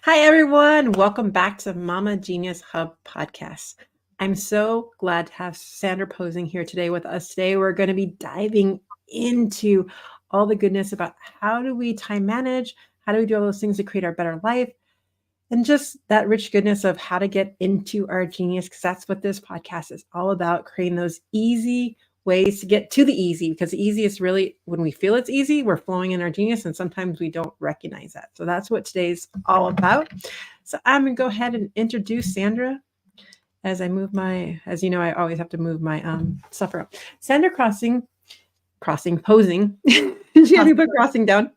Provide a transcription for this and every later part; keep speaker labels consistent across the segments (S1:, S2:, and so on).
S1: Hi, everyone. Welcome back to Mama Genius Hub podcast. I'm so glad to have Sandra Posing here today with us. Today, we're going to be diving into all the goodness about how do we time manage, how do we do all those things to create our better life, and just that rich goodness of how to get into our genius, because that's what this podcast is all about, creating those easy ways to get to the easy, because the easy is really when we feel it's easy, we're flowing in our genius, and sometimes we don't recognize that. So that's what today's all about. So I'm going to go ahead and introduce Sandra as I move as you know, I always have to move my stuff around. Sandra Posing. She had me put crossing down.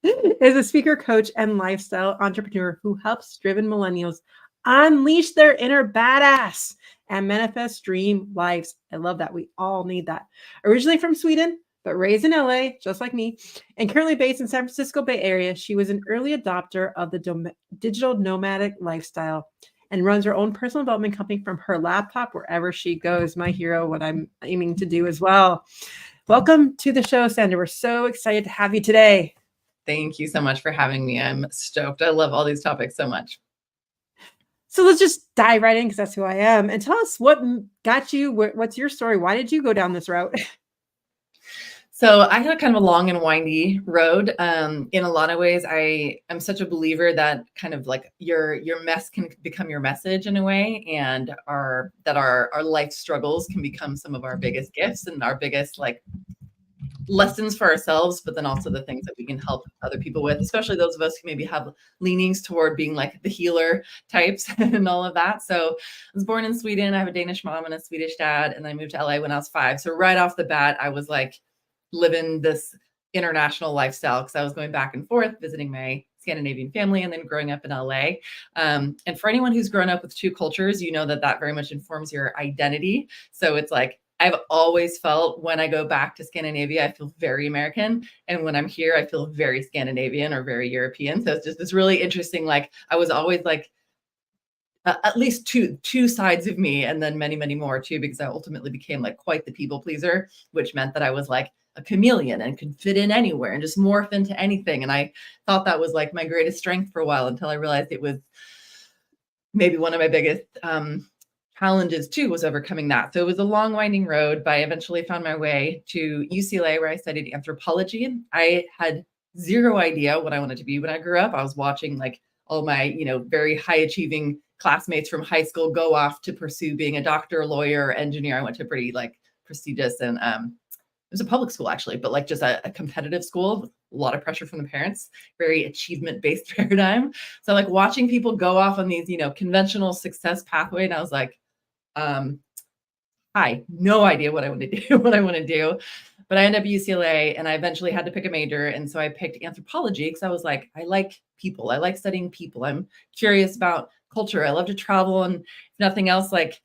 S1: Is a speaker, coach, and lifestyle entrepreneur who helps driven millennials unleash their inner badass and manifest dream lives. I love that. We all need that. Originally from Sweden, but raised in LA, just like me, and currently based in San Francisco Bay Area, she was an early adopter of the digital nomadic lifestyle and runs her own personal development company from her laptop wherever she goes. My hero, what I'm aiming to do as well. Welcome to the show, Sandra. We're so excited to have you today.
S2: Thank you so much for having me. I'm stoked. I love all these topics so much.
S1: So let's just dive right in because that's who I am. And tell us what got you, what's your story? Why did you go down this route?
S2: So I had kind of a long and windy road. In a lot of ways, I am such a believer that kind of like your mess can become your message in a way, and our life struggles can become some of our biggest gifts and our biggest like lessons for ourselves, but then also the things that we can help other people with, especially those of us who maybe have leanings toward being like the healer types and all of that. So I was born in Sweden. I have a Danish mom and a Swedish dad, and I moved to LA when I was 5. So right off the bat, I was like living this international lifestyle because I was going back and forth visiting my Scandinavian family and then growing up in LA. And for anyone who's grown up with 2 cultures, you know that very much informs your identity. So it's like, I've always felt when I go back to Scandinavia, I feel very American. And when I'm here, I feel very Scandinavian or very European. So it's just this really interesting, like I was always like, at least two sides of me, and then many, many more too, because I ultimately became like quite the people pleaser, which meant that I was like a chameleon and could fit in anywhere and just morph into anything. And I thought that was like my greatest strength for a while until I realized it was maybe one of my biggest challenges too, was overcoming that. So it was a long winding road, but I eventually found my way to UCLA where I studied anthropology. I had zero idea what I wanted to be when I grew up. I was watching like all my, very high achieving classmates from high school go off to pursue being a doctor, lawyer, engineer. I went to a pretty like prestigious and it was a public school actually, but like just a competitive school with a lot of pressure from the parents, very achievement-based paradigm. So like watching people go off on these, conventional success pathway. And I was like, I no idea what I want to do, but I ended up at UCLA and I eventually had to pick a major. And so I picked anthropology because I was like, I like people. I like studying people. I'm curious about culture. I love to travel, and if nothing else, like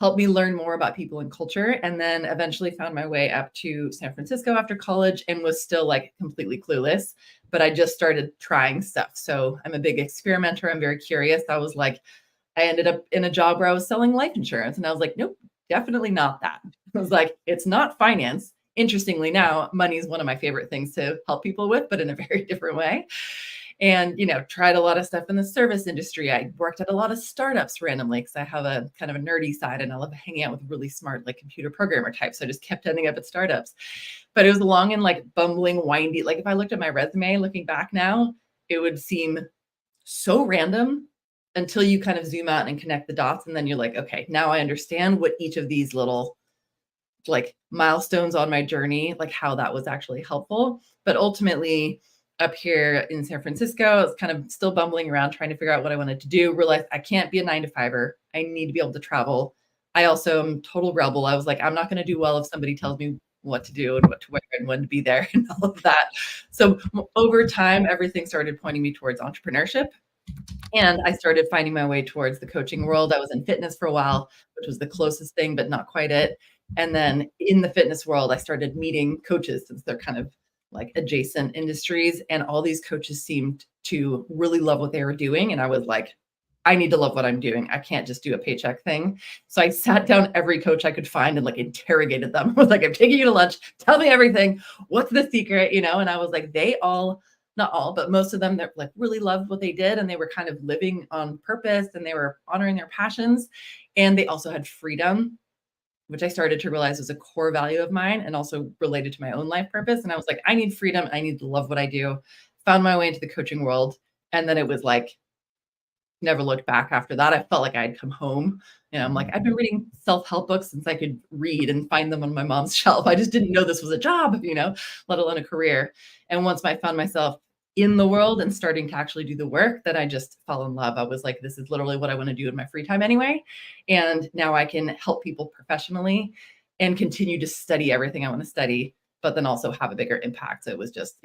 S2: help me learn more about people and culture. And then eventually found my way up to San Francisco after college and was still like completely clueless, but I just started trying stuff. So I'm a big experimenter. I'm very curious. I was like, I ended up in a job where I was selling life insurance, and I was like, nope, definitely not that. I was like, it's not finance. Interestingly, now money is one of my favorite things to help people with, but in a very different way. And, tried a lot of stuff in the service industry. I worked at a lot of startups randomly because I have a kind of a nerdy side and I love hanging out with really smart, like computer programmer types. So I just kept ending up at startups. But it was long and like bumbling, windy. Like if I looked at my resume looking back now, it would seem so random until you kind of zoom out and connect the dots. And then you're like, okay, now I understand what each of these little like milestones on my journey, like how that was actually helpful. But ultimately up here in San Francisco, I was kind of still bumbling around trying to figure out what I wanted to do. Realized I can't be a 9-to-5er. I need to be able to travel. I also am total rebel. I was like, I'm not going to do well if somebody tells me what to do and what to wear and when to be there and all of that. So over time, everything started pointing me towards entrepreneurship. And I started finding my way towards the coaching world. I was in fitness for a while, which was the closest thing, but not quite it. And then in the fitness world, I started meeting coaches since they're kind of like adjacent industries. And all these coaches seemed to really love what they were doing. And I was like, I need to love what I'm doing. I can't just do a paycheck thing. So I sat down every coach I could find and like interrogated them. I was like, I'm taking you to lunch. Tell me everything. What's the secret? And I was like, they all not all, but most of them that like really loved what they did and they were kind of living on purpose and they were honoring their passions. And they also had freedom, which I started to realize was a core value of mine and also related to my own life purpose. And I was like, I need freedom. I need to love what I do. Found my way into the coaching world. And then it was like, never looked back after that. I felt like I had come home. And I'm like, I've been reading self-help books since I could read and find them on my mom's shelf. I just didn't know this was a job, let alone a career. And once I found myself in the world and starting to actually do the work, that I just fell in love. I was like, this is literally what I want to do in my free time anyway. And now I can help people professionally and continue to study everything I want to study, but then also have a bigger impact. So it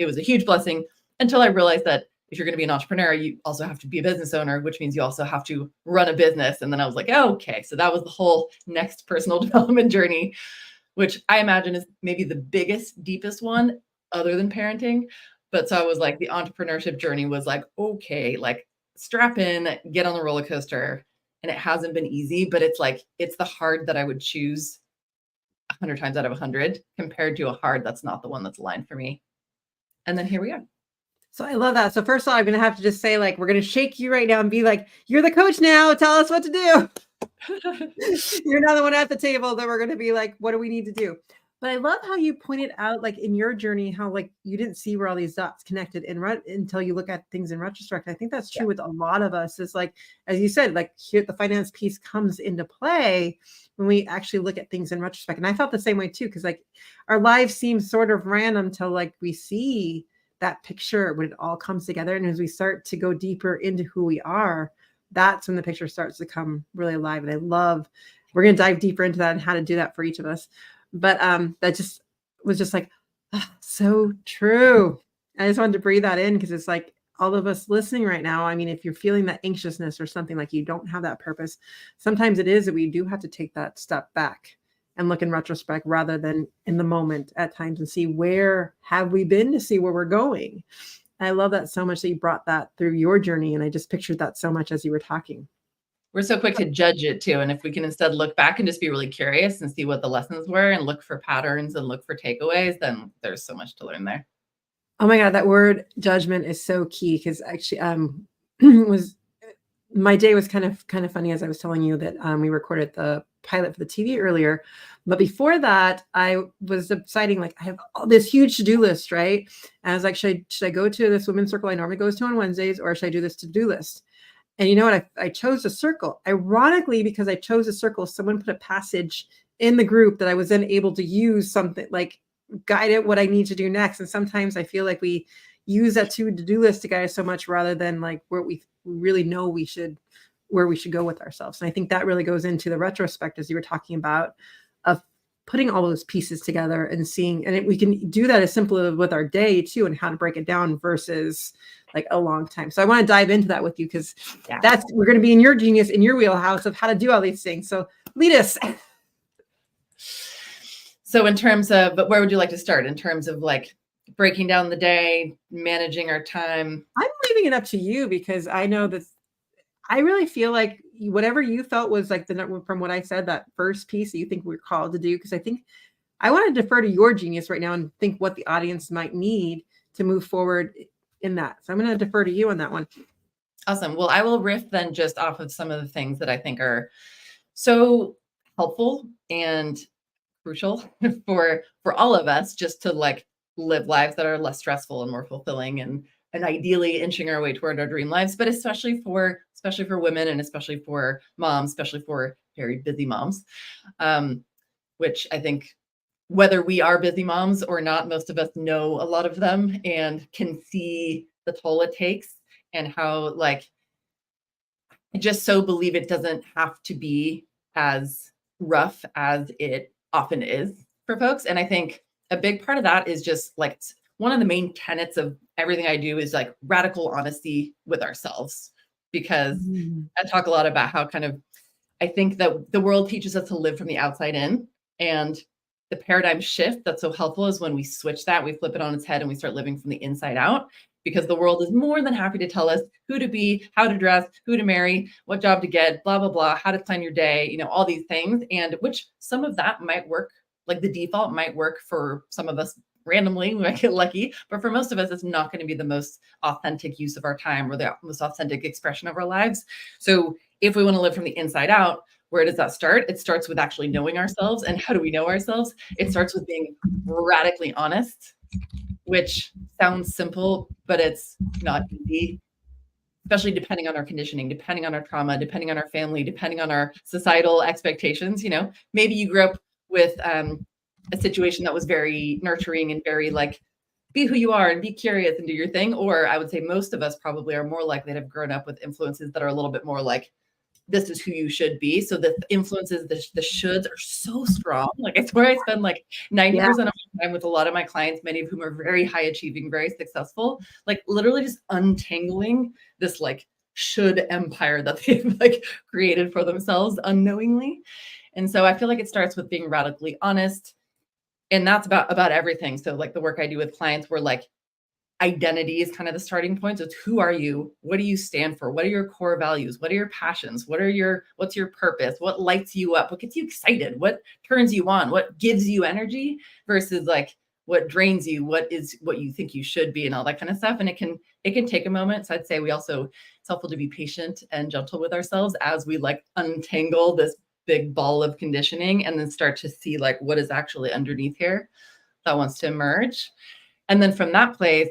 S2: was a huge blessing until I realized that if you're going to be an entrepreneur, you also have to be a business owner, which means you also have to run a business. And then I was like, oh, okay. So that was the whole next personal development journey, which I imagine is maybe the biggest, deepest one other than parenting. But so I was like, the entrepreneurship journey was like, okay, like strap in, get on the roller coaster. And it hasn't been easy, but it's the hard that I would choose 100 times out of 100 compared to a hard that's not the one that's aligned for me. And then here we are.
S1: So I love that. So first of all, I'm going to have to just say, like, we're going to shake you right now and be like, you're the coach now. Tell us what to do. You're not the one at the table that we're going to be like, what do we need to do? But I love how you pointed out, like in your journey, how like you didn't see where all these dots connected until you look at things in retrospect. I think that's true with a lot of us. Is like, as you said, like here the finance piece comes into play when we actually look at things in retrospect. And I felt the same way too, because like our lives seem sort of random till like we see that picture when it all comes together. And as we start to go deeper into who we are, that's when the picture starts to come really alive. And we're going to dive deeper into that and how to do that for each of us. But that just was just like, so true. I just wanted to breathe that in because it's like all of us listening right now. I mean, if you're feeling that anxiousness or something like you don't have that purpose, sometimes it is that we do have to take that step back and look in retrospect rather than in the moment at times and see where have we been to see where we're going. I love that so much that you brought that through your journey. And I just pictured that so much as you were talking.
S2: We're so quick to judge it too. And if we can instead look back and just be really curious and see what the lessons were and look for patterns and look for takeaways, then there's so much to learn there.
S1: Oh my God, that word judgment is so key because actually my day was kind of funny as I was telling you that we recorded the pilot for the TV earlier. But before that, I was deciding like I have all this huge to-do list, right? And I was like, should I go to this women's circle I normally goes to on Wednesdays, or should I do this to-do list? And you know what? I chose a circle. Ironically, because I chose a circle, someone put a passage in the group that I was then able to use something like guide it what I need to do next. And sometimes I feel like we use that to-do list to guide us so much rather than like where we really know where we should go with ourselves. And I think that really goes into the retrospect, as you were talking about, of putting all those pieces together and seeing, and we can do that as simply with our day too, and how to break it down versus like a long time. So I want to dive into that with you because we're going to be in your genius, in your wheelhouse of how to do all these things. So lead us.
S2: So in terms of, but where would you like to start in terms of like breaking down the day, managing our time?
S1: I'm leaving it up to you because I know that I really feel like whatever you felt was like from what I said, that first piece that you think we're called to do, because I think I want to defer to your genius right now and think what the audience might need to move forward in that. So I'm going to defer to you on that one.
S2: Awesome. Well, I will riff then just off of some of the things that I think are so helpful and crucial for all of us just to like live lives that are less stressful and more fulfilling and ideally inching our way toward our dream lives, but especially for women and especially for moms, especially for very busy moms, which I think whether we are busy moms or not, most of us know a lot of them and can see the toll it takes and how like, I just so believe it doesn't have to be as rough as it often is for folks. And I think a big part of that is just like one of the main tenets of everything I do is like radical honesty with ourselves, because I talk a lot about how kind of, I think that the world teaches us to live from the outside in, and the paradigm shift that's so helpful is when we switch that, we flip it on its head and we start living from the inside out, because the world is more than happy to tell us who to be, how to dress, who to marry, what job to get, blah, blah, blah, how to plan your day, all these things. And which some of that might work, like the default might work for some of us randomly, we might get lucky, but for most of us, it's not going to be the most authentic use of our time or the most authentic expression of our lives. So if we want to live from the inside out, where does that start? It starts with actually knowing ourselves. And how do we know ourselves? It starts with being radically honest, which sounds simple, but it's not easy, especially depending on our conditioning, depending on our trauma, depending on our family, depending on our societal expectations. Maybe you grew up with a situation that was very nurturing and very like, be who you are and be curious and do your thing. Or I would say most of us probably are more likely to have grown up with influences that are a little bit more like, this is who you should be. So the influences, the shoulds are so strong. Like it's where I spend like 90% of my time with a lot of my clients, many of whom are very high achieving, very successful, like literally just untangling this like should empire that they've like created for themselves unknowingly. And so I feel like it starts with being radically honest. And that's about everything. So like the work I do with clients, we're like, identity is kind of the starting point. So it's who are you? What do you stand for? What are your core values? What are your passions? What's your purpose? What lights you up? What gets you excited? What turns you on? What gives you energy versus like what drains you? What you think you should be and all that kind of stuff. And it can take a moment. So I'd say it's helpful to be patient and gentle with ourselves as we like untangle this big ball of conditioning and then start to see like what is actually underneath here that wants to emerge. And then from that place,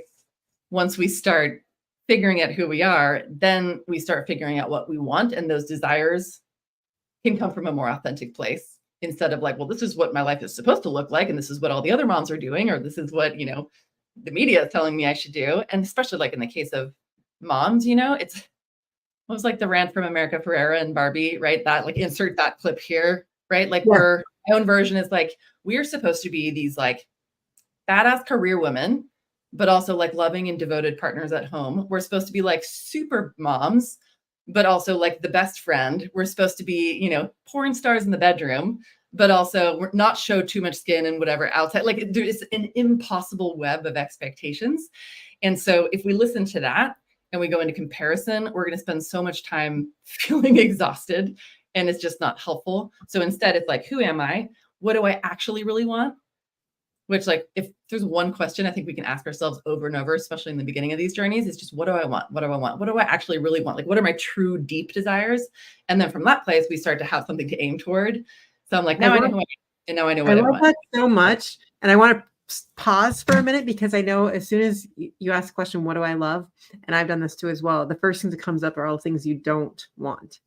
S2: once we start figuring out who we are, then we start figuring out what we want. And those desires can come from a more authentic place instead of like, well, this is what my life is supposed to look like. And this is what all the other moms are doing, or this is what, the media is telling me I should do. And especially like in the case of moms, what was like the rant from America Ferrera and Barbie, right? That like insert that clip here, right? Like my own version is like, we're supposed to be these like badass career women, but also like loving and devoted partners at home. We're supposed to be like super moms, but also like the best friend. We're supposed to be, porn stars in the bedroom, but also we're not show too much skin and whatever outside. Like there's an impossible web of expectations. And so if we listen to that and we go into comparison, we're going to spend so much time feeling exhausted and it's just not helpful. So instead it's like, who am I? What do I actually really want? Which like, if there's one question I think we can ask ourselves over and over, especially in the beginning of these journeys, is just, what do I want? What do I want? What do I actually really want? Like, what are my true deep desires? And then from that place, we start to have something to aim toward. So I'm like, now I know who I am, and now I know what I want.
S1: I love that so much. And I want to pause for a minute because I know as soon as you ask the question, what do I love? And I've done this too as well. The first things that comes up are all things you don't want.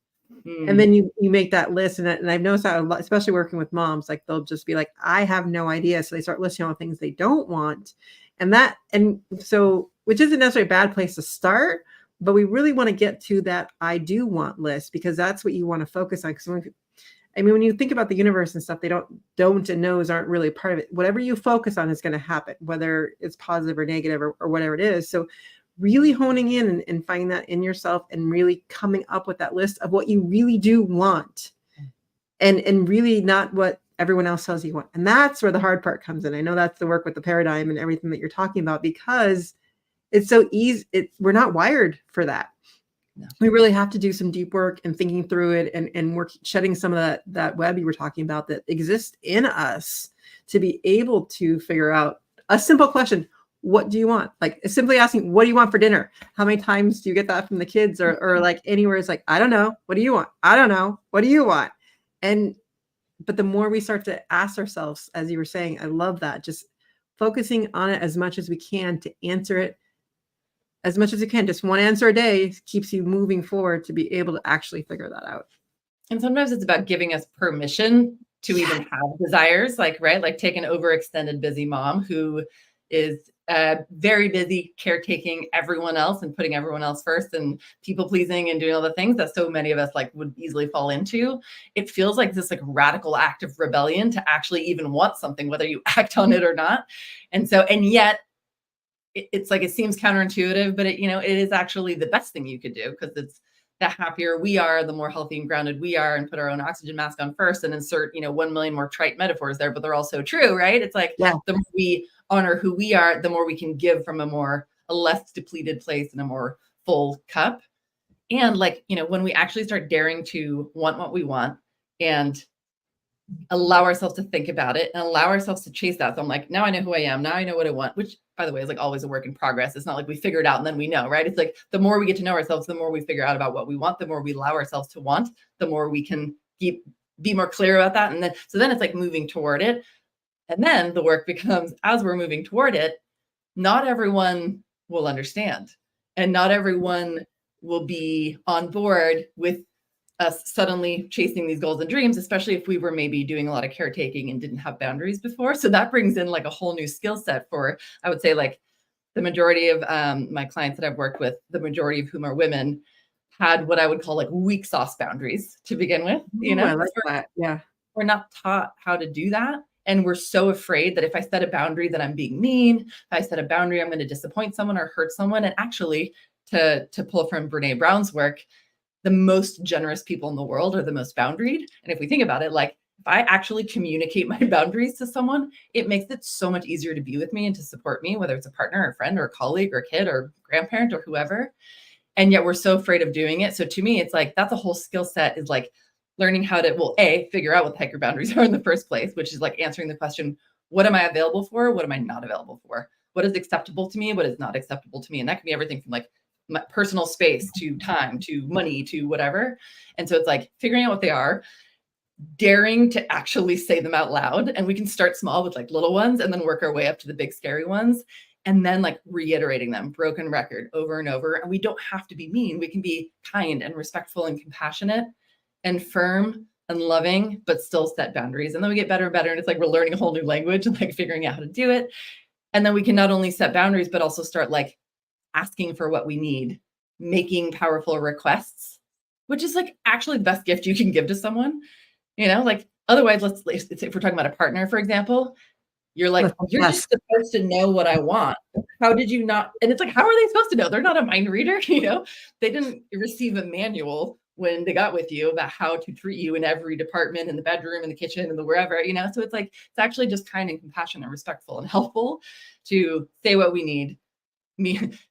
S1: And then you make that list, and I've noticed that a lot, especially working with moms, like they'll just be like, I have no idea. So they start listing all the things they don't want. And so, which isn't necessarily a bad place to start, but we really want to get to that I do want list because that's what you want to focus on. Because when you think about the universe and stuff, they don't and knows aren't really part of it. Whatever you focus on is going to happen, whether it's positive or negative or whatever it is. So really honing in and finding that in yourself and really coming up with that list of what you really do want and really not what everyone else tells you want. And that's where the hard part comes in. I know that's the work with the paradigm and everything that you're talking about because it's so easy. We're not wired for that. No. We really have to do some deep work and thinking through it and work, shedding some of that web you were talking about that exists in us to be able to figure out a simple question. What do you want? Like simply asking, what do you want for dinner? How many times do you get that from the kids or like anywhere? It's like, I don't know. What do you want? I don't know. What do you want? But the more we start to ask ourselves, as you were saying, I love that, just focusing on it as much as we can to answer it as much as you can. Just one answer a day keeps you moving forward to be able to actually figure that out.
S2: And sometimes it's about giving us permission to even have desires, like, right? Like take an overextended busy mom who is very busy caretaking everyone else and putting everyone else first and people pleasing and doing all the things that so many of us like would easily fall into. It feels like this like radical act of rebellion to actually even want something, whether you act on it or not. And yet it's like, it seems counterintuitive, but it is actually the best thing you could do because it's the happier we are, the more healthy and grounded we are, and put our own oxygen mask on first and insert, 1 million more trite metaphors there, but they're all so true, right? It's like the more we honor who we are, the more we can give from a less depleted place and a more full cup. And like, when we actually start daring to want what we want and allow ourselves to think about it and allow ourselves to chase that. So I'm like, now I know who I am. Now I know what I want, which by the way is like always a work in progress. It's not like we figure it out and then we know, right? It's like the more we get to know ourselves, the more we figure out about what we want, the more we allow ourselves to want, the more we can be more clear about that. And then, so then it's like moving toward it. And then the work becomes, as we're moving toward it, not everyone will understand and not everyone will be on board with us suddenly chasing these goals and dreams, especially if we were maybe doing a lot of caretaking and didn't have boundaries before. So that brings in like a whole new skill set for, I would say, like the majority of my clients that I've worked with, the majority of whom are women, had what I would call like weak sauce boundaries to begin with. You
S1: Ooh,
S2: know,
S1: I like that. Yeah.
S2: we're not taught how to do that. And we're so afraid that if I set a boundary, that I'm being mean. If I set a boundary, I'm going to disappoint someone or hurt someone. And actually, to pull from Brene Brown's work, the most generous people in the world are the most boundaried. And if we think about it, like if I actually communicate my boundaries to someone, it makes it so much easier to be with me and to support me, whether it's a partner or a friend or a colleague or a kid or grandparent or whoever. And yet we're so afraid of doing it. So to me, it's like, that's a whole skill set, is like learning how to, well, figure out what the heck your boundaries are in the first place, which is like answering the question, what am I available for? What am I not available for? What is acceptable to me? What is not acceptable to me? And that can be everything from like my personal space to time to money to whatever. And so it's like figuring out what they are, daring to actually say them out loud. And we can start small with like little ones and then work our way up to the big scary ones. And then like reiterating them, broken record over and over. And we don't have to be mean. We can be kind and respectful and compassionate and firm and loving, but still set boundaries. And then we get better and better. And it's like we're learning a whole new language and like figuring out how to do it. And then we can not only set boundaries, but also start like asking for what we need, making powerful requests, which is like actually the best gift you can give to someone. You know, like otherwise, let's if we're talking about a partner, for example, you're like, you're just supposed to know what I want. How did you not? And it's like, how are they supposed to know? They're not a mind reader, you know? They didn't receive a manual when they got with you about how to treat you in every department, in the bedroom, in the kitchen, and the wherever, you know? So it's like, it's actually just kind and compassionate and respectful and helpful to say what we need,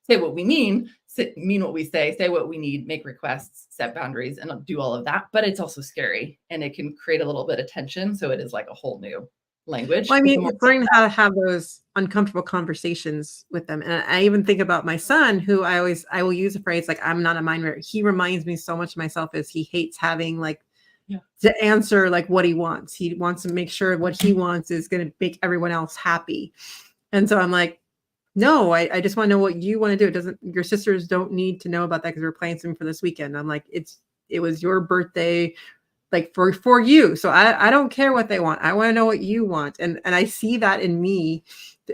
S2: say what we mean what we say what we need, make requests, set boundaries, and do all of that. But it's also scary and it can create a little bit of tension. So it is like a whole new language.
S1: Well, I mean, it's learning how to have those uncomfortable conversations with them. And I even think about my son, who I will use a phrase like, I'm not a mind reader. He reminds me so much of myself, as he hates having like to answer like what he wants. He wants to make sure what he wants is going to make everyone else happy. And so I'm like, no, I just want to know what you want to do. Your sisters don't need to know about that because we're planning something for this weekend. I'm like, it was your birthday, like for you. So I don't care what they want. I want to know what you want. And I see that in me,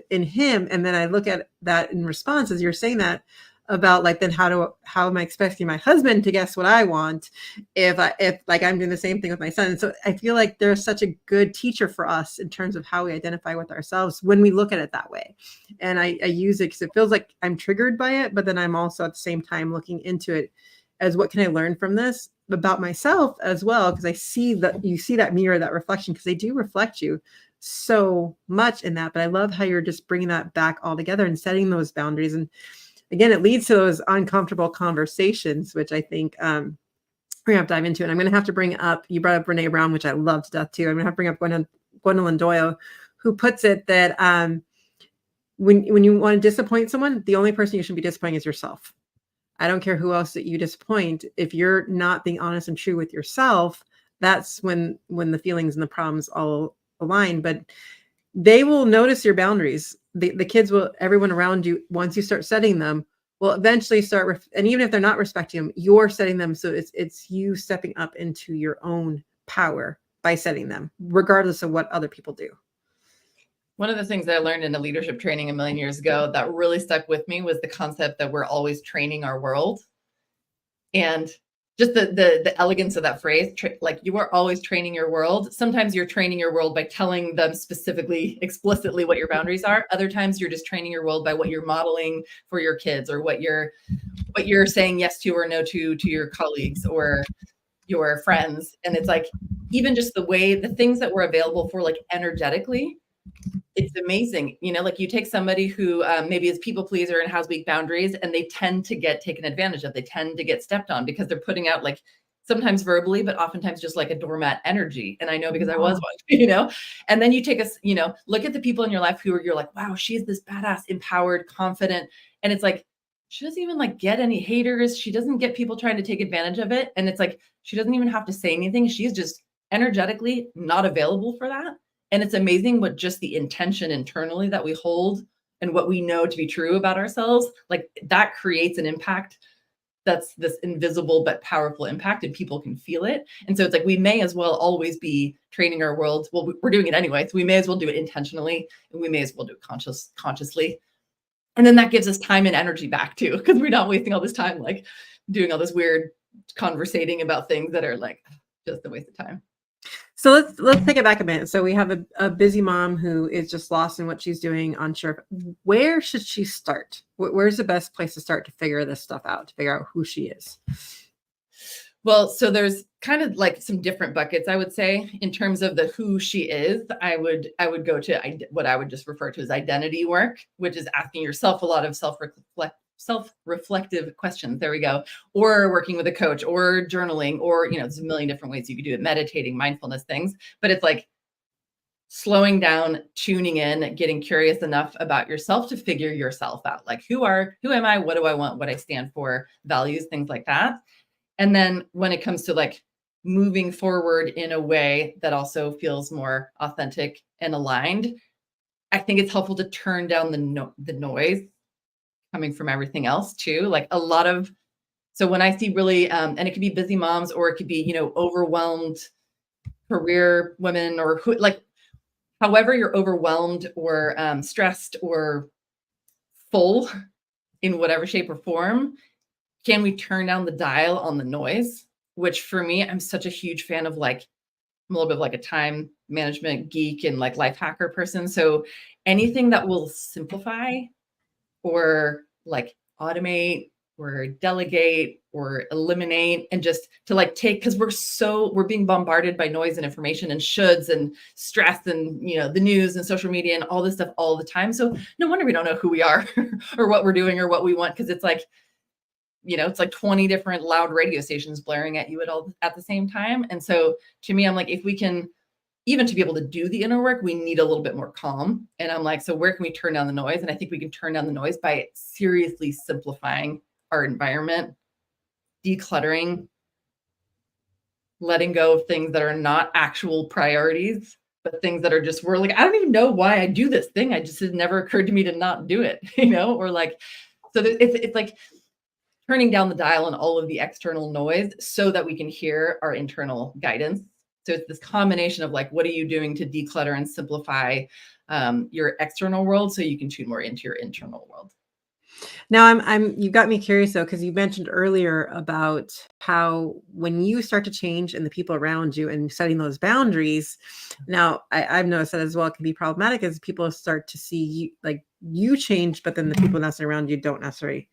S1: in him. And then I look at that in response, as you're saying that, about like, then how am I expecting my husband to guess what I want if like I'm doing the same thing with my son? And so I feel like they're such a good teacher for us in terms of how we identify with ourselves when we look at it that way. And I use it because it feels like I'm triggered by it, but then I'm also at the same time looking into it as, what can I learn from this about myself as well? Because I see that you see that mirror, that reflection, because they do reflect you so much in that. But I love how you're just bringing that back all together and setting those boundaries. And again, it leads to those uncomfortable conversations, which I think we're going to have to dive into. And I'm going to have to bring up, you brought up Brene Brown, which I love to death too. I'm going to have to bring up Gwendolyn Doyle, who puts it that when you want to disappoint someone, the only person you should be disappointing is yourself. I don't care who else that you disappoint. If you're not being honest and true with yourself, that's when the feelings and the problems all align. But they will notice your boundaries. The kids will, everyone around you, once you start setting them, will eventually start. And even if they're not respecting them, you're setting them. So it's you stepping up into your own power by setting them, regardless of what other people do.
S2: One of the things that I learned in a leadership training a million years ago that really stuck with me was the concept that we're always training our world. And just the elegance of that phrase, like you are always training your world. Sometimes you're training your world by telling them specifically, explicitly what your boundaries are. Other times you're just training your world by what you're modeling for your kids, or what you're saying yes to or no to your colleagues or your friends. And it's like, even just the way, the things that we're available for, like energetically, it's amazing. You know, like you take somebody who maybe is people pleaser and has weak boundaries, and they tend to get taken advantage of. They tend to get stepped on because they're putting out like sometimes verbally, but oftentimes just like a doormat energy. And I know because I was one, you know, and then you take us, you know, look at the people in your life who are, you're like, wow, she's this badass, empowered, confident. And it's like, she doesn't even like get any haters. She doesn't get people trying to take advantage of it. And it's like, she doesn't even have to say anything. She's just energetically not available for that. And it's amazing what just the intention internally that we hold and what we know to be true about ourselves, like that creates an impact that's this invisible but powerful impact, and people can feel it. And so it's like we may as well always be training our world. Well, we're doing it anyway, so we may as well do it intentionally, and we may as well do it consciously. And then that gives us time and energy back too, because we're not wasting all this time like doing all this weird conversating about things that are like just a waste of time.
S1: So let's take it back a minute. So we have a busy mom who is just lost in what she's doing, unsure. Where should she start? Where's the best place to start to figure this stuff out, to figure out who she is?
S2: Well, so there's kind of like some different buckets, I would say, in terms of the who she is. I would go to what I would just refer to as identity work, which is asking yourself a lot of self-reflective questions. There we go. Or working with a coach, or journaling, or, you know, there's a million different ways you could do it, meditating, mindfulness things. But it's like slowing down, tuning in, getting curious enough about yourself to figure yourself out. Like, who am I? What do I want? What I stand for, values, things like that. And then when it comes to like moving forward in a way that also feels more authentic and aligned, I think it's helpful to turn down the noise coming from everything else too. Like a lot of, so when I see really, and it could be busy moms, or it could be, you know, overwhelmed career women, or who, like, however you're overwhelmed or stressed or full in whatever shape or form, can we turn down the dial on the noise? Which for me, I'm such a huge fan of, like, I'm a little bit of like a time management geek and like life hacker person. So anything that will simplify or like automate or delegate or eliminate, and just to like take, because we're being bombarded by noise and information and shoulds and stress and, you know, the news and social media and all this stuff all the time. So no wonder we don't know who we are or what we're doing or what we want, because it's like, you know, it's like 20 different loud radio stations blaring at you at the same time. And so to me, I'm like, if we can, even to be able to do the inner work, we need a little bit more calm. And I'm like, so where can we turn down the noise? And I think we can turn down the noise by seriously simplifying our environment, decluttering, letting go of things that are not actual priorities, but things that are just, we're like, I don't even know why I do this thing. It never occurred to me to not do it, you know, or like, so it's like turning down the dial on all of the external noise so that we can hear our internal guidance. So it's this combination of like, what are you doing to declutter and simplify your external world so you can tune more into your internal world?
S1: Now you got me curious though, because you mentioned earlier about how when you start to change and the people around you and setting those boundaries, now I've noticed that as well, it can be problematic as people start to see you, like you change, but then the people necessarily around you don't necessarily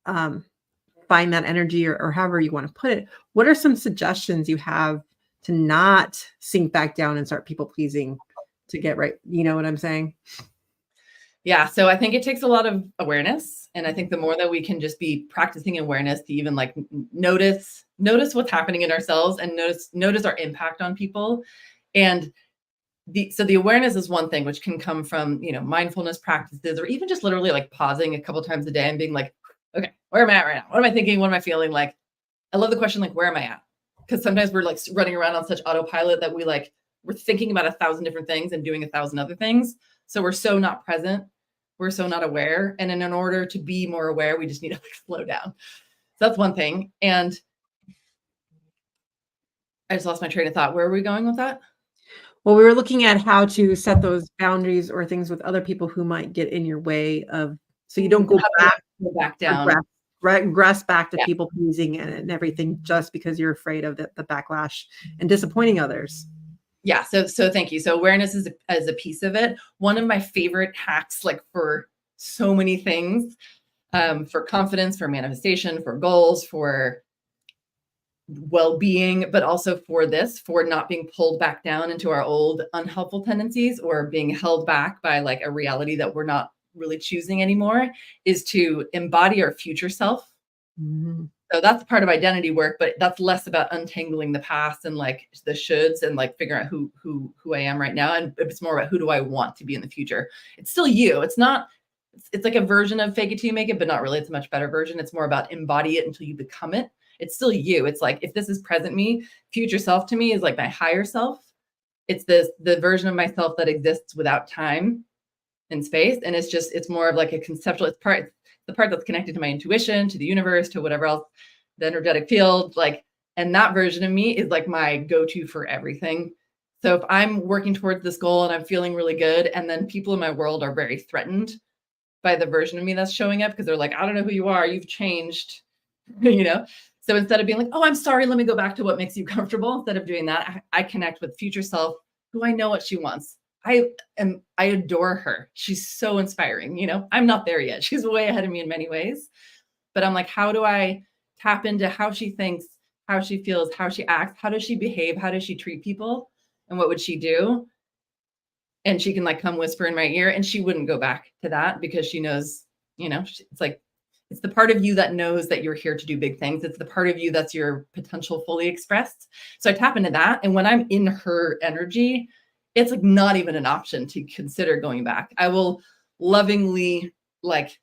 S1: find that energy or however you want to put it. What are some suggestions you have to not sink back down and start people pleasing to get right? You know what I'm saying?
S2: Yeah. So I think it takes a lot of awareness. And I think the more that we can just be practicing awareness to even like notice what's happening in ourselves and notice our impact on people. And so the awareness is one thing, which can come from, you know, mindfulness practices, or even just literally like pausing a couple times a day and being like, okay, where am I at right now? What am I thinking? What am I feeling? Like, I love the question, like, where am I at? Because sometimes we're like running around on such autopilot that we're thinking about 1,000 different things and doing 1,000 other things. So we're so not present. We're so not aware. And in order to be more aware, we just need to like slow down. So that's one thing. And I just lost my train of thought. Where are we going with that?
S1: Well, we were looking at how to set those boundaries or things with other people who might get in your way of, so you don't go
S2: back down,
S1: regress back to
S2: yeah.
S1: people pleasing and everything just because you're afraid of the backlash and disappointing others.
S2: Yeah. So thank you. So awareness is a piece of it. One of my favorite hacks, like for so many things, for confidence, for manifestation, for goals, for well-being, but also for not being pulled back down into our old unhelpful tendencies or being held back by like a reality that we're not really choosing anymore, is to embody our future self.
S1: Mm-hmm.
S2: So that's part of identity work, but that's less about untangling the past and like the shoulds and like figuring out who I am right now. And it's more about who do I want to be in the future. It's still you. It's not, it's like a version of fake it till you make it, but not really. It's a much better version. It's more about embody it until you become it. It's still you. It's like, if this is present me, future self to me is like my higher self. It's the version of myself that exists without time and space. And it's more of like a conceptual, the part that's connected to my intuition, to the universe, to whatever else, the energetic field, like, and that version of me is like my go-to for everything. So if I'm working towards this goal and I'm feeling really good, and then people in my world are very threatened by the version of me that's showing up because they're like, I don't know who you are, you've changed, you know? So instead of being like, oh, I'm sorry, let me go back to what makes you comfortable, instead of doing that, I connect with future self, who I know what she wants. I adore her. She's so inspiring. You know, I'm not there yet. She's way ahead of me in many ways, but I'm like, how do I tap into how she thinks, how she feels, how she acts, how does she behave, how does she treat people, and what would she do? And she can like come whisper in my ear, and she wouldn't go back to that because she knows, you know, it's like, it's the part of you that knows that you're here to do big things. It's the part of you that's your potential fully expressed. So I tap into that. And when I'm in her energy, it's like not even an option to consider going back. I will lovingly like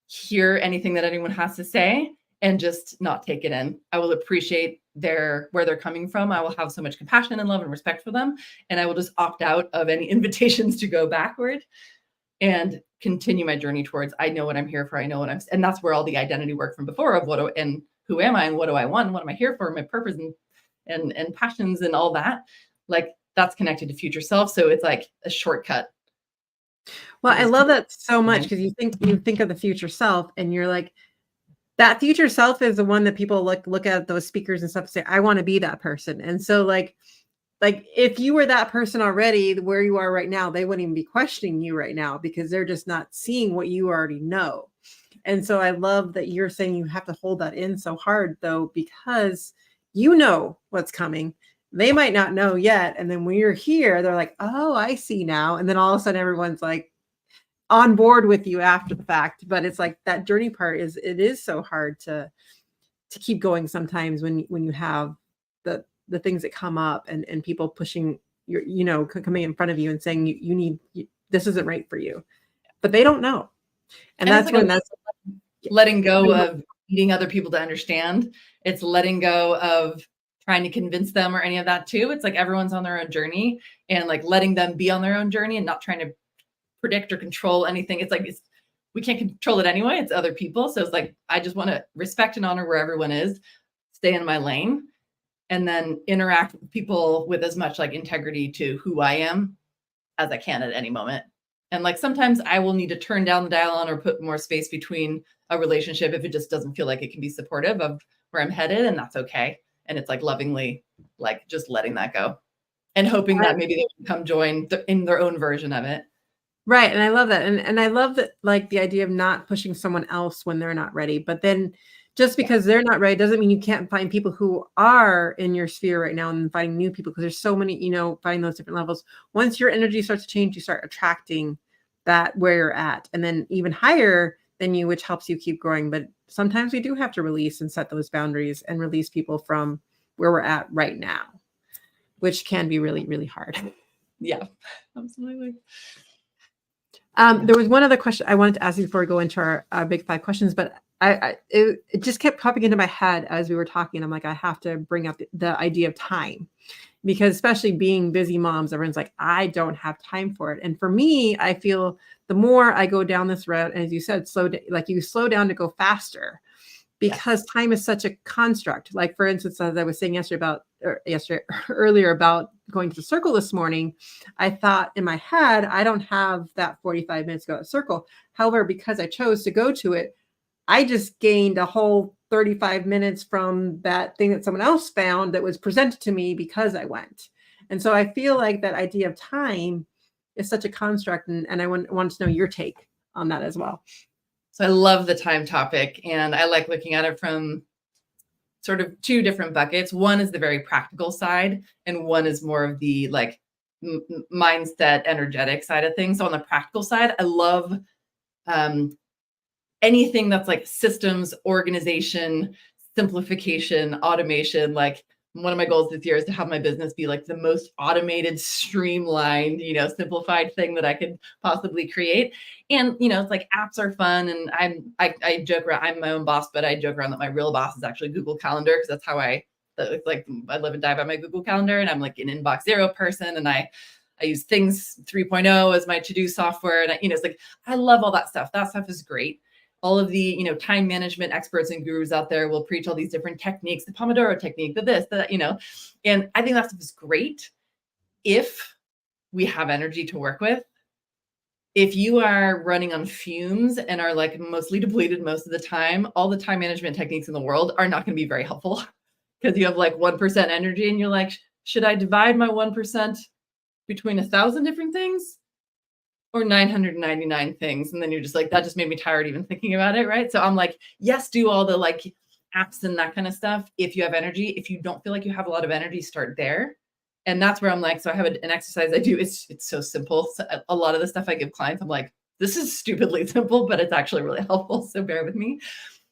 S2: hear anything that anyone has to say and just not take it in. I will appreciate where they're coming from. I will have so much compassion and love and respect for them. And I will just opt out of any invitations to go backward and continue my journey towards, I know what I'm here for. I know what and that's where all the identity work from before of and who am I and what do I want? What am I here for? My purpose and passions and all that, like that's connected to future self. So it's like a shortcut.
S1: Well, I love that so much because you think of the future self and you're like, that future self is the one that people look at those speakers and stuff and say, I want to be that person. And so like if you were that person already where you are right now, they wouldn't even be questioning you right now because they're just not seeing what you already know. And so I love that you're saying you have to hold that in so hard though, because you know what's coming. They might not know yet. And then when you're here, they're like, oh, I see now. And then all of a sudden everyone's like on board with you after the fact. But it's like that journey part it is so hard to keep going sometimes when you have the things that come up and people pushing your, you know, coming in front of you and saying you need this isn't right for you, but they don't know. And that's when that's
S2: letting go of needing other people to understand. It's letting go of trying to convince them or any of that too. It's like everyone's on their own journey and like letting them be on their own journey and not trying to predict or control anything. It's like, we can't control it anyway. It's other people. So it's like, I just want to respect and honor where everyone is, stay in my lane, and then interact with people with as much like integrity to who I am as I can at any moment. And like, sometimes I will need to turn down the dial on or put more space between a relationship if it just doesn't feel like it can be supportive of where I'm headed, and that's okay. And it's like lovingly, like just letting that go and hoping that maybe they can come join in their own version of it.
S1: Right. And I love that. And I love that, like the idea of not pushing someone else when they're not ready, but then just because they're not ready doesn't mean you can't find people who are in your sphere right now and finding new people, because there's so many, you know, finding those different levels. Once your energy starts to change, you start attracting that where you're at, and then even higher than you, which helps you keep growing. But sometimes we do have to release and set those boundaries and release people from where we're at right now, which can be really, really hard.
S2: Yeah, absolutely.
S1: There was one other question I wanted to ask you before we go into our big 5 questions, but it just kept popping into my head as we were talking. I'm like, I have to bring up the idea of time, because especially being busy moms, everyone's like, I don't have time for it. And for me, I feel the more I go down this route, and as you said, you slow down to go faster, because time is such a construct. Like, for instance, as I was saying earlier about going to the circle this morning, I thought in my head, I don't have that 45 minutes to go to the circle. However, because I chose to go to it, I just gained a whole 35 minutes from that thing that someone else found that was presented to me because I went. And so I feel like that idea of time is such a construct. And I wanted to know your take on that as well.
S2: So I love the time topic, and I like looking at it from sort of 2 different buckets. One is the very practical side, and one is more of the like mindset, energetic side of things. So on the practical side, I love anything that's like systems, organization, simplification, automation. Like one of my goals this year is to have my business be like the most automated, streamlined, simplified thing that I could possibly create. And, it's like apps are fun. And I joke around, I'm my own boss, but I joke around that my real boss is actually Google Calendar, because that's how it's like I live and die by my Google Calendar, and I'm like an inbox zero person. And I use Things 3.0 as my to-do software. And it's like, I love all that stuff. That stuff is great. All of the, time management experts and gurus out there will preach all these different techniques, the Pomodoro technique, the this, that, and I think that stuff is great if we have energy to work with. If you are running on fumes and are like mostly depleted most of the time, all the time management techniques in the world are not going to be very helpful, because you have like 1% energy and you're like, should I divide my 1% between 1,000 different things or 999 things? And then you're just like, that just made me tired even thinking about it, right? So I'm like, yes, do all the like apps and that kind of stuff if you have energy. If you don't feel like you have a lot of energy, start there. And that's where I'm like, so I have an exercise I do. It's so simple. So a lot of the stuff I give clients, I'm like, this is stupidly simple, but it's actually really helpful. So bear with me.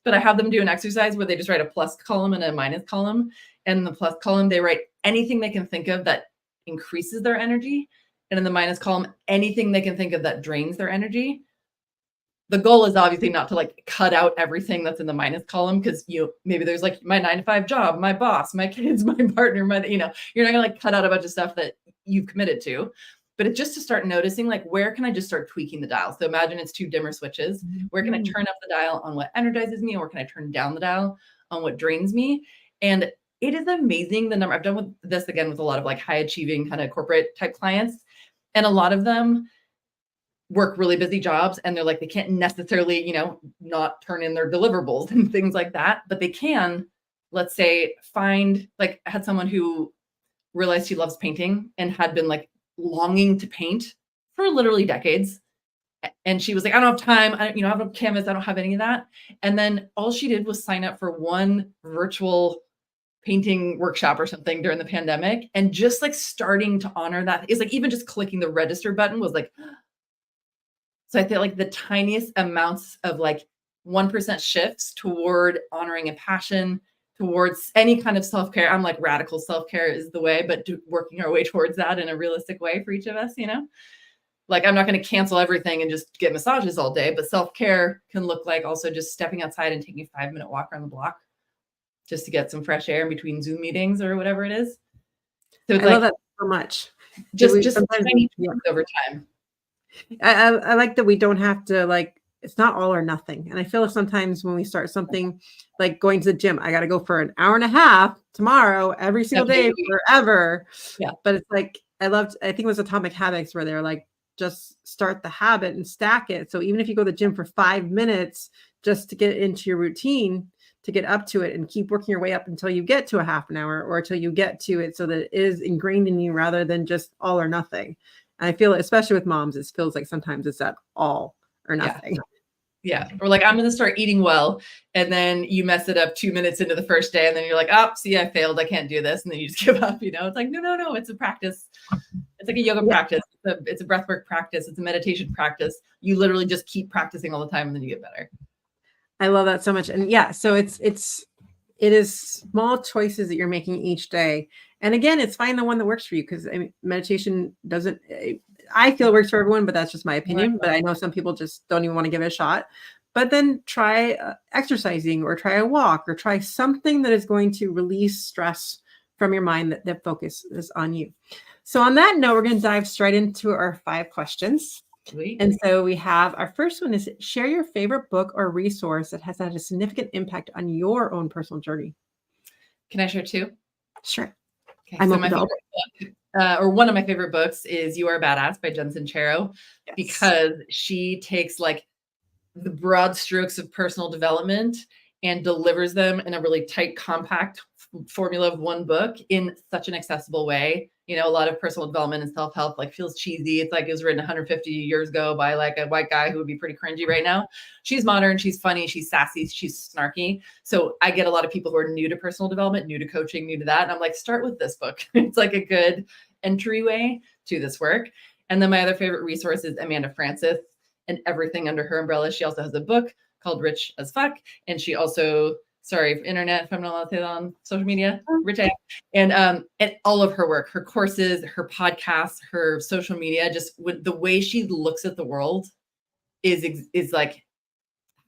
S2: But I have them do an exercise where they just write a plus column and a minus column. And in the plus column, they write anything they can think of that increases their energy. And in the minus column, anything they can think of that drains their energy. The goal is obviously not to like cut out everything that's in the minus column, because maybe there's like my 9-to-5 job, my boss, my kids, my partner, you're not gonna like cut out a bunch of stuff that you've committed to. But it's just to start noticing, like, where can I just start tweaking the dial? So imagine it's 2 dimmer switches. Where can I turn up the dial on what energizes me, or where can I turn down the dial on what drains me? And it is amazing the number. I've done with this again with a lot of like high achieving kind of corporate type clients. And a lot of them work really busy jobs, and they're like, they can't necessarily, not turn in their deliverables and things like that, but they can, let's say, find, like, I had someone who realized she loves painting and had been like longing to paint for literally decades. And she was like, I don't have time. I have no canvas. I don't have any of that. And then all she did was sign up for one virtual painting workshop or something during the pandemic. And just like starting to honor that is like, even just clicking the register button was like, so I feel like the tiniest amounts of like 1% shifts toward honoring a passion, towards any kind of self-care. I'm like, radical self-care is the way, but working our way towards that in a realistic way for each of us, Like, I'm not going to cancel everything and just get massages all day, but self-care can look like also just stepping outside and taking a 5-minute walk around the block just to get some fresh air in between Zoom meetings or whatever it is. So it's
S1: I love that so much.
S2: Just tiny things over time.
S1: I like that we don't have to, like, it's not all or nothing. And I feel like sometimes when we start something like going to the gym, I got to go for an hour and a half tomorrow, every single day, forever.
S2: Yeah.
S1: But it's like, I think it was Atomic Habits where they're like, just start the habit and stack it. So even if you go to the gym for 5 minutes just to get into your routine, to get up to it, and keep working your way up until you get to a half an hour, or until you get to it so that it is ingrained in you rather than just all or nothing. And I feel, especially with moms, it feels like sometimes it's that all or nothing.
S2: Yeah. Or like, I'm going to start eating well. And then you mess it up 2 minutes into the first day. And then you're like, oh, see, I failed. I can't do this. And then you just give up, It's like, no, it's a practice. It's like a yoga practice. It's a breathwork practice. It's a meditation practice. You literally just keep practicing all the time, and then you get better.
S1: I love that so much. And yeah, so it is small choices that you're making each day. And again, it's find the one that works for you, because meditation doesn't, I feel, works for everyone, but that's just my opinion. But I know some people just don't even want to give it a shot. But then try exercising, or try a walk, or try something that is going to release stress from your mind that focuses on you. So on that note, we're going to dive straight into our 5 questions.
S2: Sweet.
S1: And so we have, our first one is, share your favorite book or resource that has had a significant impact on your own personal journey.
S2: Can I share 2?
S1: Sure.
S2: Okay, so my favorite book, or one of my favorite books, is You Are a Badass by Jen Sincero, because she takes like the broad strokes of personal development and delivers them in a really tight, compact formula of one book in such an accessible way. A lot of personal development and self-help like feels cheesy. It's like it was written 150 years ago by like a white guy who would be pretty cringy right now. She's modern, she's funny, she's sassy, she's snarky. So I get a lot of people who are new to personal development, new to coaching, new to that. And I'm like, start with this book. It's like a good entryway to this work. And then my other favorite resource is Amanda Francis, and everything under her umbrella. She also has a book called Rich as Fuck. And she also sorry, internet, if I'm not allowed to say that on social media, rich AF. And all of her work, her courses, her podcasts, her social media, just the way she looks at the world is like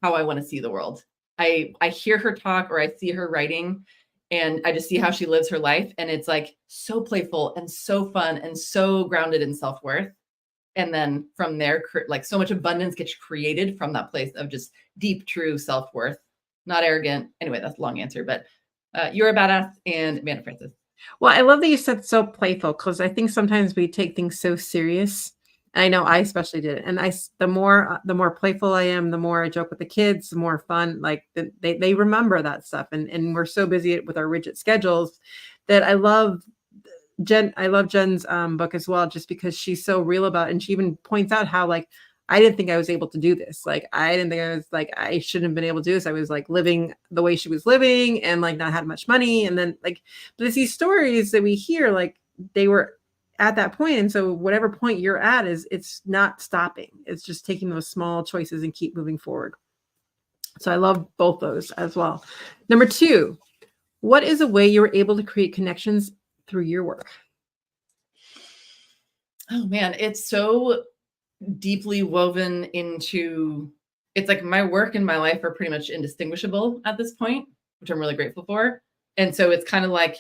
S2: how I want to see the world. I hear her talk or I see her writing and I just see how she lives her life. And it's like so playful and so fun and so grounded in self-worth. And then from there, like so much abundance gets created from that place of just deep, true self-worth, not arrogant. Anyway, that's a long answer, but you're a badass and Amanda Francis.
S1: Well, I love that you said so playful, because I think sometimes we take things so serious. And I know I especially did. And the more playful I am, the more I joke with the kids, the more fun, like they remember that stuff. And we're so busy with our rigid schedules that I love Jen's book as well, just because she's so real about it. And she even points out how, like, I didn't think I was able to do this. Like, I didn't think I was like, I shouldn't have been able to do this. I was like living the way she was living and like not had much money. And then like, but it's these stories that we hear, like they were at that point. And so whatever point you're at it's not stopping. It's just taking those small choices and keep moving forward. So I love both those as well. Number 2, what is a way you were able to create connections through your work?
S2: Oh man, it's so deeply woven into, it's like my work and my life are pretty much indistinguishable at this point, which I'm really grateful for. And so it's kind of like,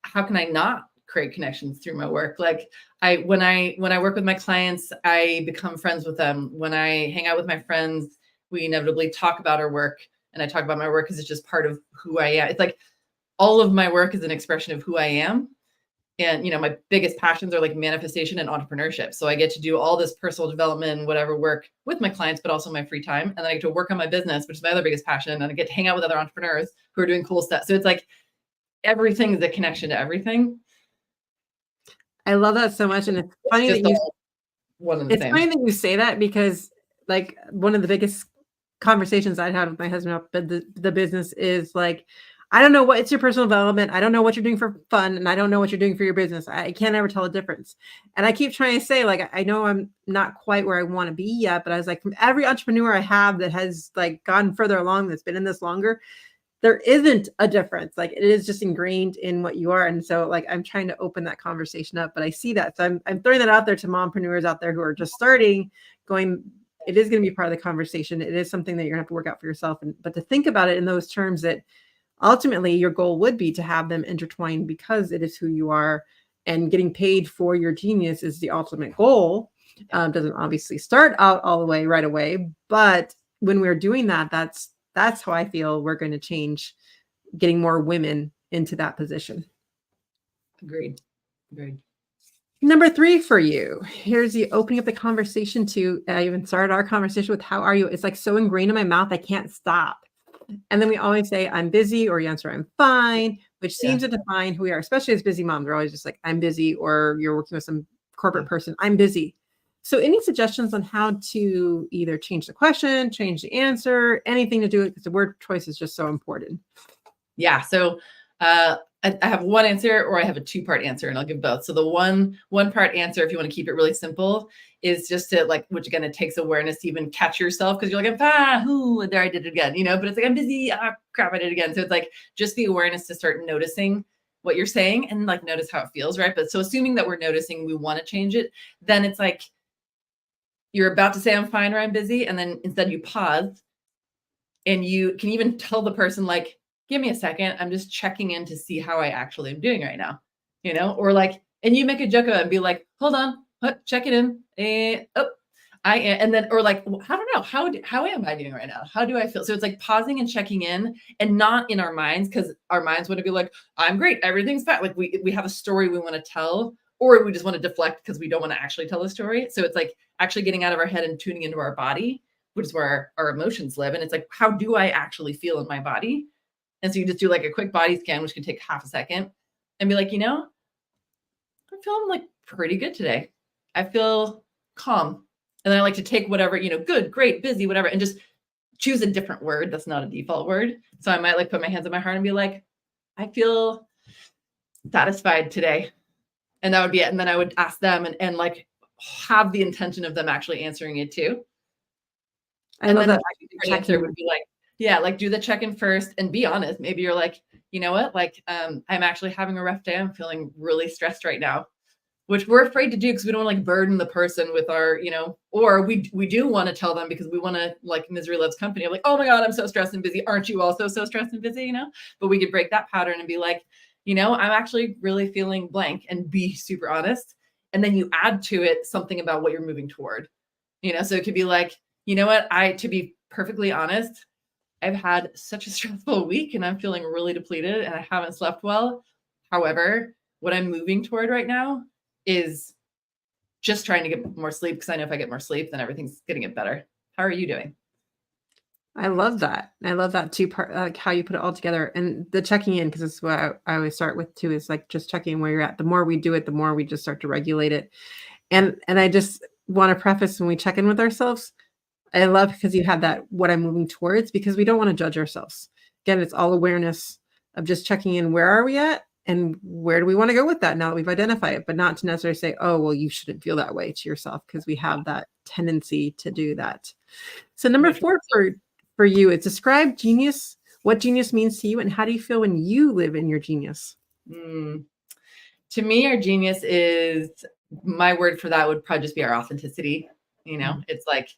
S2: how can I not create connections through my work? Like when I work with my clients, I become friends with them. When I hang out with my friends, we inevitably talk about our work, and I talk about my work because it's just part of who I am. It's like all of my work is an expression of who I am. And, my biggest passions are like manifestation and entrepreneurship. So I get to do all this personal development, whatever work with my clients, but also my free time. And then I get to work on my business, which is my other biggest passion. And I get to hang out with other entrepreneurs who are doing cool stuff. So it's like everything is a connection to everything.
S1: I love that so much. And it's funny that funny that you say that, because like one of the biggest conversations I'd had with my husband about the business is like, I don't know what it's your personal development. I don't know what you're doing for fun. And I don't know what you're doing for your business. I can't ever tell the difference. And I keep trying to say, like, I know I'm not quite where I want to be yet, but I was like, from every entrepreneur I have that has like gone further along, that's been in this longer, there isn't a difference. Like, it is just ingrained in what you are. And so like, I'm trying to open that conversation up, but I see that. So I'm throwing that out there to mompreneurs out there who are just starting, going, it is going to be part of the conversation. It is something that you're gonna have to work out for yourself. But to think about it in those terms, that ultimately your goal would be to have them intertwined, because it is who you are, and getting paid for your genius is the ultimate goal. Doesn't obviously start out all the way right away, but when we're doing that, that's how I feel we're going to change, getting more women into that position.
S2: Agreed.
S1: Number 3 for you. Here's the opening up the conversation to, I even started our conversation with, how are you? It's like so ingrained in my mouth, I can't stop. And then we always say, I'm busy, or you answer, I'm fine, which seems to define who we are, especially as busy moms. We're always just like, I'm busy, or you're working with some corporate person, I'm busy. So any suggestions on how to either change the question, change the answer, anything to do with, because the word choice is just so important. Yeah.
S2: So I have one answer, or I have a 2-part answer, and I'll give both. So the one part answer, if you want to keep it really simple, is just to like, which again, it takes awareness to even catch yourself, because you're like, there I did it again, but it's like, I'm busy, crap, I did it again. So it's like just the awareness to start noticing what you're saying and like notice how it feels, right? But so assuming that we're noticing we want to change it, then it's like you're about to say I'm fine or I'm busy, and then instead you pause, and you can even tell the person like, give me a second, I'm just checking in to see how I actually am doing right now, or like, and you make a joke of it and be like, hold on, check it in. I am, and then, or like, I don't know, how am I doing right now? How do I feel? So it's like pausing and checking in, and not in our minds, because our minds want to be like, I'm great, everything's fine. Like we have a story we want to tell, or we just want to deflect because we don't want to actually tell a story. So it's like actually getting out of our head and tuning into our body, which is where our emotions live. And it's like, how do I actually feel in my body? And so you just do like a quick body scan, which can take half a second, and be like, I'm feeling like pretty good today. I feel calm. And then I like to take whatever, good, great, busy, whatever, and just choose a different word that's not a default word. So I might like put my hands on my heart and be like, I feel satisfied today. And that would be it. And then I would ask them and like have the intention of them actually answering it too.
S1: I love that.
S2: The answer would be like, Yeah, like do the check-in first and be honest. Maybe you're like, you know what? Like, I'm actually having a rough day. I'm feeling really stressed right now, which we're afraid to do because we don't want to like burden the person with our, or we do want to tell them because we want to, like, misery loves company. I'm like, oh my God, I'm so stressed and busy. Aren't you also so stressed and busy? But we could break that pattern and be like, I'm actually really feeling blank, and be super honest. And then you add to it something about what you're moving toward, so it could be like, you know what, to be perfectly honest, I've had such a stressful week and I'm feeling really depleted and I haven't slept well. However, what I'm moving toward right now is just trying to get more sleep, because I know if I get more sleep, then everything's going to get better. How are you doing?
S1: I love that. I love that too, part like how you put it all together, and the checking in, because it's what I always start with too, is like just checking where you're at. The more we do it, the more we just start to regulate it. And I just want to preface, when we check in with ourselves, I love, because you have that, what I'm moving towards, because we don't want to judge ourselves. Again, it's all awareness of just checking in. Where are we at? And where do we want to go with that now that we've identified it? But not to necessarily say, oh, well, you shouldn't feel that way to yourself, because we have that tendency to do that. So number 4 for you, it's describe genius, what genius means to you, and how do you feel when you live in your genius?
S2: To me, our genius is, my word for that would probably just be our authenticity. It's like,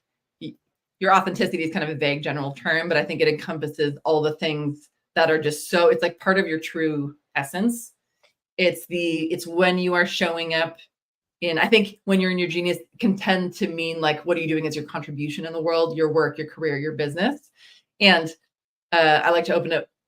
S2: your authenticity is kind of a vague general term, but I think it encompasses all the things that are just so, it's like part of your true essence. It's when you are showing up in, I think when you're in your genius, can tend to mean like, what are you doing as your contribution in the world, your work, your career, your business. And I like to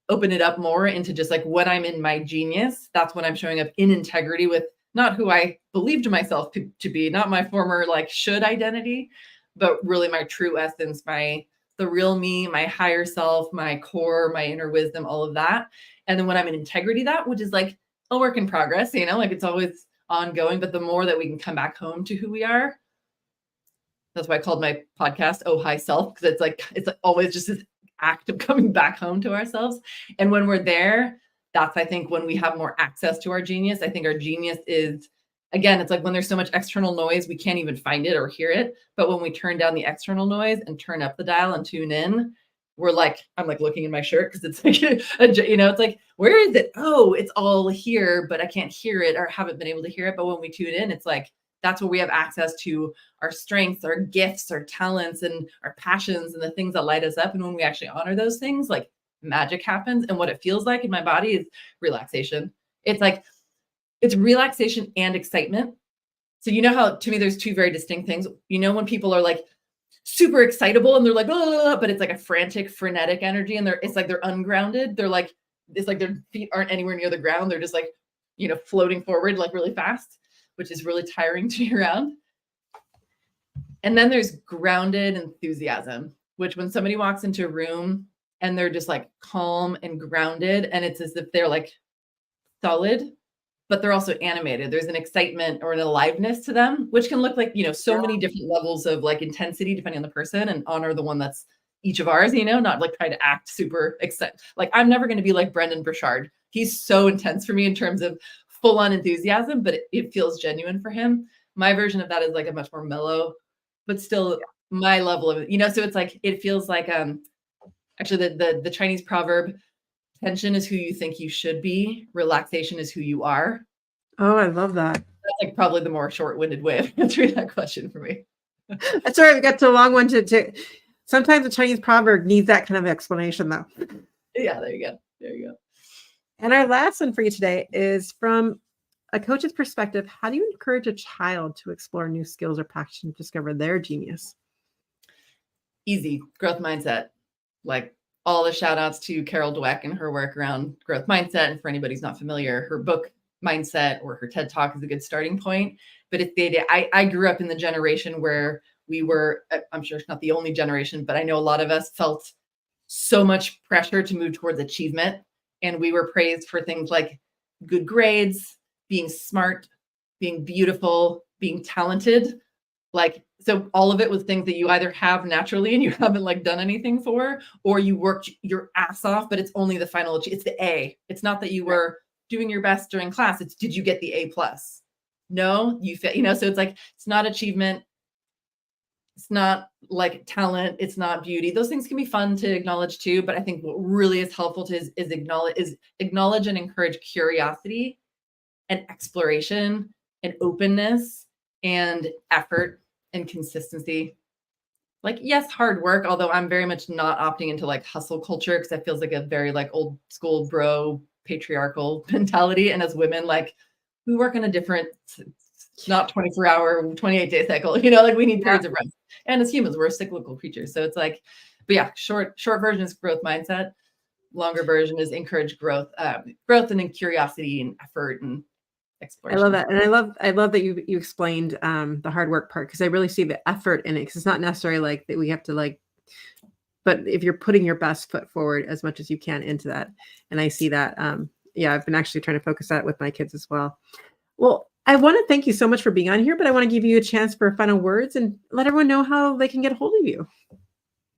S2: open it up more into just like, when I'm in my genius, that's when I'm showing up in integrity with not who I believed myself to be, not my former like should identity, but really my true essence, the real me, my higher self, my core, my inner wisdom, all of that. And then when I'm in integrity, that, which is like a work in progress, like it's always ongoing, but the more that we can come back home to who we are. That's why I called my podcast Oh High Self, because it's like always just this act of coming back home to ourselves. And when we're there, that's, I think, when we have more access to our genius. I think our genius is, again, it's like when there's so much external noise, we can't even find it or hear it. But when we turn down the external noise and turn up the dial and tune in, we're like, I'm like looking in my shirt, because it's like, it's like, where is it? Oh, it's all here, but I can't hear it or haven't been able to hear it. But when we tune in, it's like, that's where we have access to our strengths, our gifts, our talents, and our passions, and the things that light us up. And when we actually honor those things, like, magic happens. And what it feels like in my body is relaxation. It's like, it's relaxation and excitement. So how, to me, there's two very distinct things. When people are like super excitable and they're like, oh, but it's like a frantic, frenetic energy, and it's like they're ungrounded. They're like, it's like their feet aren't anywhere near the ground. They're just like, floating forward like really fast, which is really tiring to be around. And then there's grounded enthusiasm, which when somebody walks into a room and they're just like calm and grounded, and it's as if they're like solid, but they're also animated. There's an excitement or an aliveness to them, which can look like, so many different levels of like intensity depending on the person, and honor the one that's each of ours, not like try to act super excited. Like, I'm never going to be like Brendan Burchard. He's so intense for me in terms of full on enthusiasm, but it feels genuine for him. My version of that is like a much more mellow, but still my level of it, so it's like, it feels like, actually the Chinese proverb, tension is who you think you should be, relaxation is who you are.
S1: Oh, I love that.
S2: That's like probably the more short-winded way of answering that question for me.
S1: That's all right. We got to a long one to sometimes a Chinese proverb needs that kind of explanation, though.
S2: Yeah, there you go. There you go.
S1: And our last one for you today is from a coach's perspective. How do you encourage a child to explore new skills or passion to discover their genius?
S2: Easy. Growth mindset. Like, all the shout outs to Carol Dweck and her work around growth mindset. And for anybody who's not familiar, her book Mindset or her TED Talk is a good starting point. But it's the idea. I grew up in the generation where we were, I'm sure it's not the only generation, but I know a lot of us felt so much pressure to move towards achievement. And we were praised for things like good grades, being smart, being beautiful, being talented. Like, so all of it was things that you either have naturally and you haven't like done anything for, or you worked your ass off, but it's only the final, it's the A. It's not that you were doing your best during class. It's, did you get the A+? No, you fit, so it's like, it's not achievement. It's not like talent. It's not beauty. Those things can be fun to acknowledge too. But I think what really is helpful to is acknowledge and encourage curiosity and exploration and openness and effort and consistency. Like, yes, hard work, although I'm very much not opting into like hustle culture because that feels like a very like old school bro patriarchal mentality. And as women, like we work in a different, not 24-hour, 28-day cycle, you know, like we need periods of rest. And as humans, we're cyclical creatures. So it's like, but yeah, short version is growth mindset. Longer version is encourage growth, growth and then curiosity and effort and exploration.
S1: I love that. And I love that you explained the hard work part, because I really see the effort in it, because it's not necessarily like that we have to like, but if you're putting your best foot forward as much as you can into that. And I see that. Yeah, I've been actually trying to focus that with my kids as well. Well, I want to thank you so much for being on here, but I want to give you a chance for final words and let everyone know how they can get a hold of you.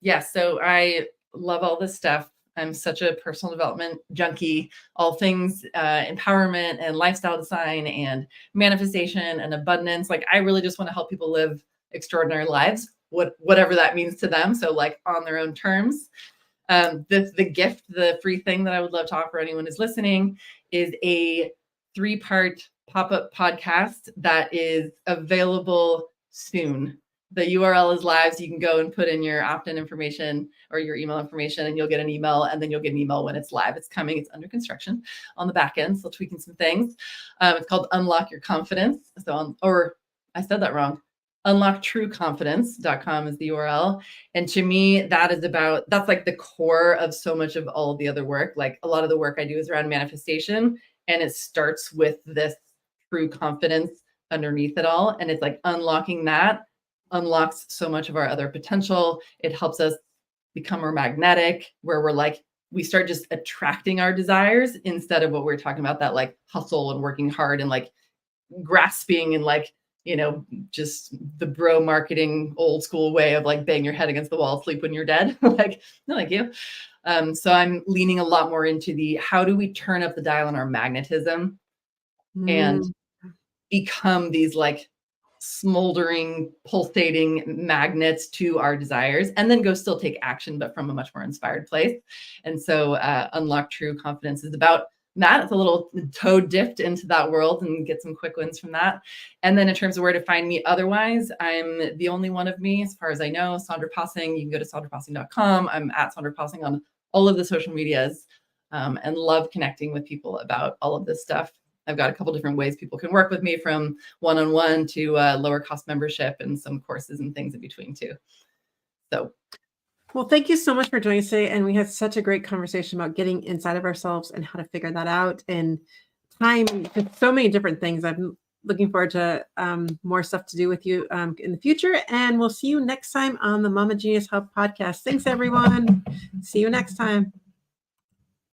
S2: Yeah, so I love all this stuff. I'm such a personal development junkie, all things empowerment and lifestyle design and manifestation and abundance. Like I really just want to help people live extraordinary lives, whatever that means to them. So like on their own terms. The gift, the free thing that I would love to offer anyone who's listening is a 3-part pop-up podcast that is available soon. The URL is live, so you can go and put in your opt-in information or your email information, and you'll get an email, and then you'll get an email when it's live. It's coming. It's under construction on the back end, so tweaking some things. It's called Unlock Your Confidence. Or I said that wrong. UnlockTrueConfidence.com is the URL. And to me, that's like the core of so much of all of the other work. Like a lot of the work I do is around manifestation, and it starts with this true confidence underneath it all. And it's like unlocking that unlocks so much of our other potential. It helps us become more magnetic, where we're like, we start just attracting our desires instead of what we're talking about, that like hustle and working hard and like grasping and like, you know, just the bro marketing old school way of like bang your head against the wall, sleep when you're dead. Like, no, thank you. So I'm leaning a lot more into how do we turn up the dial on our magnetism and become these like smoldering, pulsating magnets to our desires, and then go still take action, but from a much more inspired place. And so Unlock True Confidence is about that. It's a little toe dipped into that world and get some quick wins from that. And then in terms of where to find me otherwise, I'm the only one of me, as far as I know, Sandra Possing. You can go to sandrapossing.com. I'm at Sandra Possing on all of the social medias, and love connecting with people about all of this stuff. I've got a couple different ways people can work with me, from one-on-one to lower cost membership and some courses and things in between too. So,
S1: well, thank you so much for joining us today. And we had such a great conversation about getting inside of ourselves and how to figure that out, and time, so many different things. I'm looking forward to more stuff to do with you in the future. And we'll see you next time on the Mama Genius Hub podcast. Thanks, everyone. See you next time.